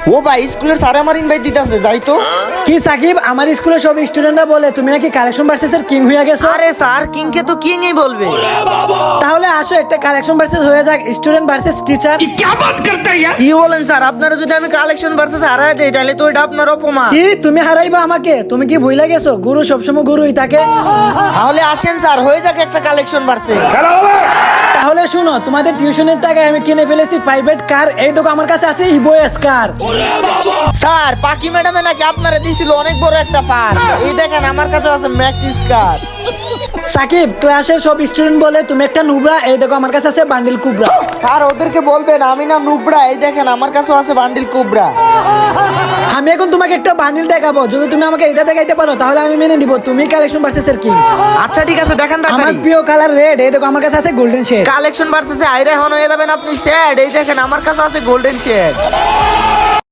ও ভাই স্কুলের স্যার আমার ইনভাইট দিতেছে, যাই তো। কি সাকিব, আমার স্কুলের সব স্টুডেন্টরা বলে তুমি নাকি কালেকশন ভার্সেসের কিং হয়ে গেছো। আরে স্যার কিং কে তো কিংই বলবে। তাহলে আসো একটা কালেকশন ভার্সেস হয়ে যাক, স্টুডেন্ট ভার্সেস টিচার। কি বলেন স্যার, আপনারা যদি আমি কালেকশন ভার্সেস হারায় দেই তাহলে তো এটা আপনার অপমান। কি তুমি হারাইবা আমাকে? তুমি কি ভুলে গেছো গুরু সবসময় গুরুই থাকে? তাহলে আসেন স্যার, হয়ে যাক একটা কালেকশন ভার্সেস। তাহলে শুনো, তোমাদের টিউশনের টাকায় আমি কিনে ফেলেছি প্রাইভেট কার। এই দেখো আমার কাছে আছে ইভোএস কার। স্যার পাকি ম্যাডামে নাকি আপনারা দিছিল অনেক বড় একটা ফার। এই দেখেন আমার কাছে আছে ম্যাক্সিস কার। সাকিব, ক্লাসের সব স্টুডেন্ট বলে তুমি একটা নুবরা। এই দেখো আমার কাছে আছে বান্ডিল কুবরা। আর ওদেরকে বলবেন আমি না নুবরা। এই দেখেন আমার কাছে আছে বান্ডিল কুবরা। আমি এখন তোমাকে একটা বান্ডিল দেখাবো, যদি তুমি আমাকে এটা দেখাইতে পারো তাহলে আমি মেনে নিব তুমি কালেকশন ভার্সেস এর কিং। আচ্ছা ঠিক আছে, দেখেন আমার তাড়াতাড়ি। প্রিয় কালার রেড। এই দেখো আমার কাছে আছে গোল্ডেন শেড। কালেকশন ভার্সেসে আইরা হন হয়ে যাবেন আপনি স্যাড। এই দেখেন আমার কাছে আছে গোল্ডেন শেড।